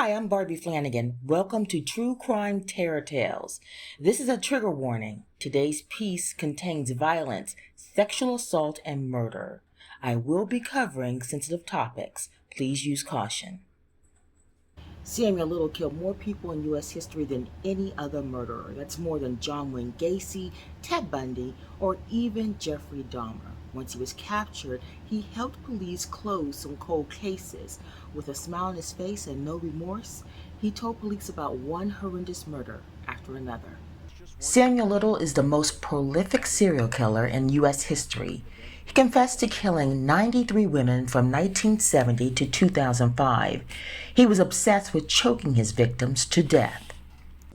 Hi, I'm Barbie Flanagan. Welcome to True Crime Terror Tales. This is a trigger warning. Today's piece contains violence, sexual assault, and murder. I will be covering sensitive topics. Please use caution. Samuel Little killed more people in U.S. history than any other murderer. That's more than John Wayne Gacy, Ted Bundy, or even Jeffrey Dahmer. Once he was captured, he helped police close some cold cases. With a smile on his face and no remorse, he told police about one horrendous murder after another. Samuel Little is the most prolific serial killer in U.S. history. He confessed to killing 93 women from 1970 to 2005. He was obsessed with choking his victims to death.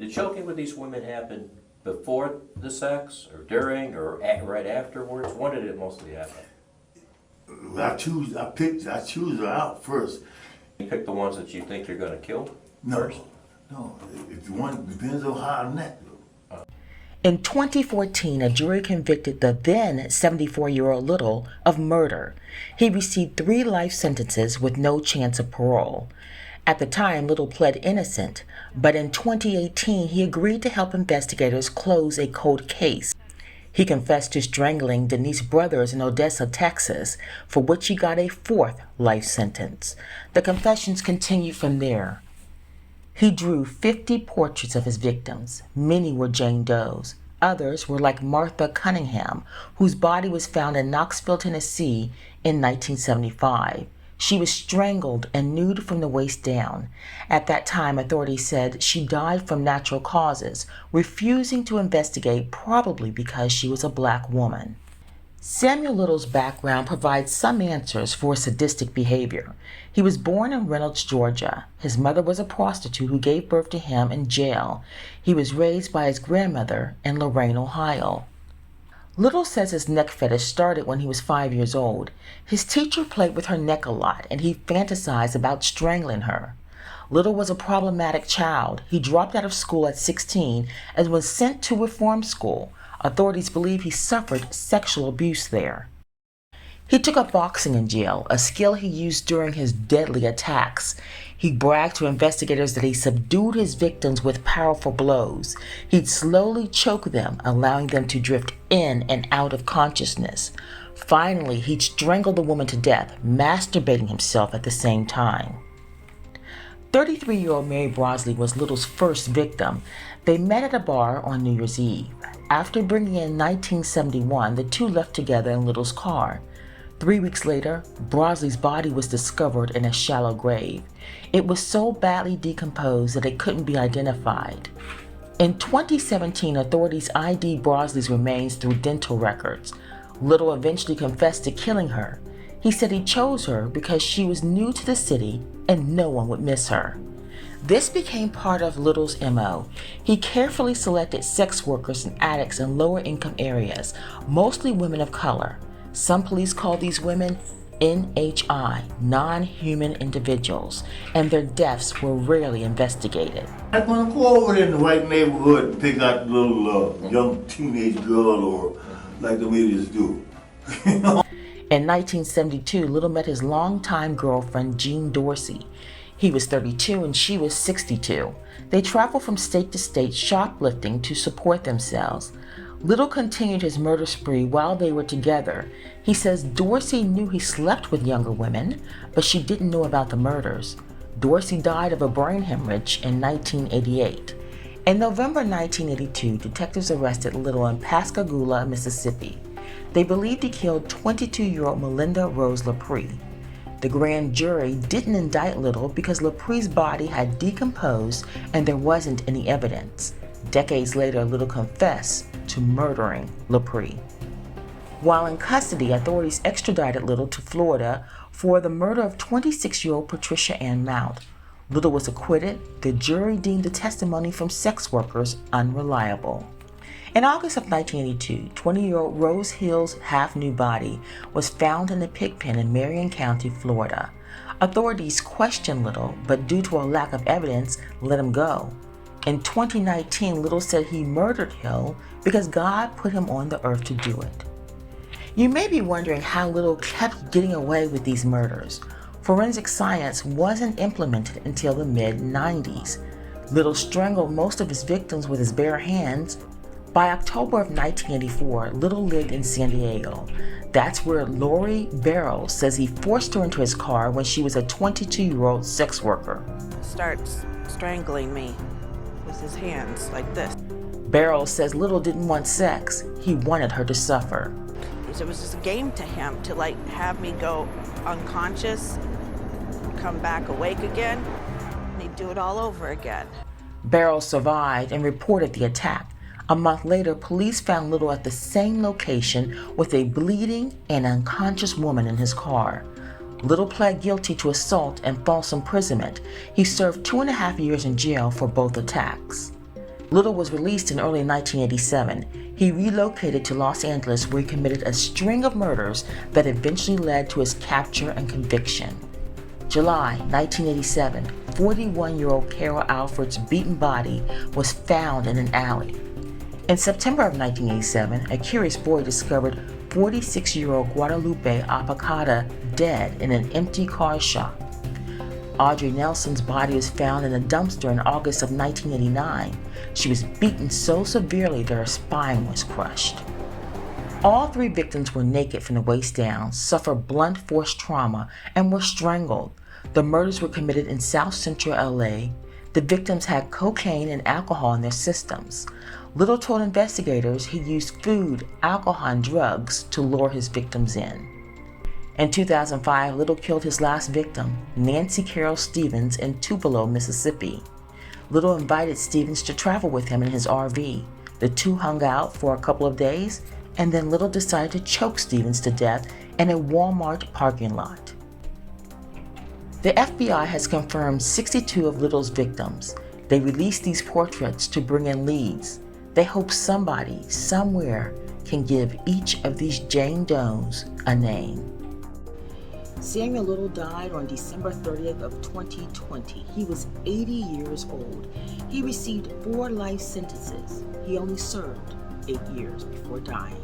Did choking with these women happen before the sex, or during, or right afterwards? When did it mostly happen? I choose her out first. You pick the ones that you think you're going to kill first? No. If one depends on how I met. In 2014, a jury convicted the then 74-year-old Little of murder. He received 3 life sentences with no chance of parole. At the time, Little pled innocent, but in 2018, he agreed to help investigators close a cold case. He confessed to strangling Denise Brothers in Odessa, Texas, for which he got a 4th life sentence. The confessions continued from there. He drew 50 portraits of his victims. Many were Jane Does. Others were like Martha Cunningham, whose body was found in Knoxville, Tennessee in 1975. She was strangled and nude from the waist down. At that time, authorities said she died from natural causes, refusing to investigate, probably because she was a black woman. Samuel Little's background provides some answers for sadistic behavior. He was born in Reynolds, Georgia. His mother was a prostitute who gave birth to him in jail. He was raised by his grandmother in Lorain, Ohio. Little says his neck fetish started when he was 5 years old. His teacher played with her neck a lot, and he fantasized about strangling her. Little was a problematic child. He dropped out of school at 16 and was sent to reform school. Authorities believe he suffered sexual abuse there. He took up boxing in jail, a skill he used during his deadly attacks. He bragged to investigators that he subdued his victims with powerful blows. He'd slowly choke them, allowing them to drift in and out of consciousness. Finally, he'd strangle the woman to death, masturbating himself at the same time. 33-year-old Mary Brosley was Little's first victim. They met at a bar on New Year's Eve. After bringing in 1971, the two left together in Little's car. 3 weeks later, Brosley's body was discovered in a shallow grave. It was so badly decomposed that it couldn't be identified. In 2017, authorities ID'd Brosley's remains through dental records. Little eventually confessed to killing her. He said he chose her because she was new to the city and no one would miss her. This became part of Little's MO. He carefully selected sex workers and addicts in lower income areas, mostly women of color. Some police call these women NHI, non-human individuals, and their deaths were rarely investigated. I'm gonna go over there in the white neighborhood and pick out a little young teenage girl, or like the idiots do. In 1972, Little met his longtime girlfriend, Jean Dorsey. He was 32 and she was 62. They traveled from state to state shoplifting to support themselves. Little continued his murder spree while they were together. He says Dorsey knew he slept with younger women, but she didn't know about the murders. Dorsey died of a brain hemorrhage in 1988. In November 1982, detectives arrested Little in Pascagoula, Mississippi. They believed he killed 22-year-old Melinda Rose LaPree. The grand jury didn't indict Little because LaPree's body had decomposed and there wasn't any evidence. Decades later, Little confessed to murdering LaPree. While in custody, authorities extradited Little to Florida for the murder of 26-year-old Patricia Ann Mount. Little was acquitted. The jury deemed the testimony from sex workers unreliable. In August of 1982, 20-year-old Rose Hill's half-nude body was found in a pig pen in Marion County, Florida. Authorities questioned Little, but due to a lack of evidence, let him go. In 2019, Little said he murdered Hill because God put him on the earth to do it. You may be wondering how Little kept getting away with these murders. Forensic science wasn't implemented until the mid-90s. Little strangled most of his victims with his bare hands. By October of 1984, Little lived in San Diego. That's where Laurie Barros says he forced her into his car when she was a 22-year-old sex worker. Starts strangling me with his hands like this. Barros says Little didn't want sex. He wanted her to suffer. It was just a game to him to have me go unconscious, come back awake again, and he'd do it all over again. Barros survived and reported the attack. A month later, police found Little at the same location with a bleeding and unconscious woman in his car. Little pled guilty to assault and false imprisonment. He served 2.5 years in jail for both attacks. Little was released in early 1987. He relocated to Los Angeles, where he committed a string of murders that eventually led to his capture and conviction. July 1987, 41-year-old Carol Alford's beaten body was found in an alley. In September of 1987, a curious boy discovered 46-year-old Guadalupe Apacada dead in an empty car shop. Audrey Nelson's body was found in a dumpster in August of 1989. She was beaten so severely that her spine was crushed. All 3 victims were naked from the waist down, suffered blunt force trauma, and were strangled. The murders were committed in South Central LA. The victims had cocaine and alcohol in their systems. Little told investigators he used food, alcohol, and drugs to lure his victims in. In 2005, Little killed his last victim, Nancy Carol Stevens, in Tupelo, Mississippi. Little invited Stevens to travel with him in his RV. The two hung out for a couple of days, and then Little decided to choke Stevens to death in a Walmart parking lot. The FBI has confirmed 62 of Little's victims. They released these portraits to bring in leads. They hope somebody, somewhere, can give each of these Jane Does a name. Samuel Little died on December 30th of 2020. He was 80 years old. He received 4 life sentences. He only served 8 years before dying.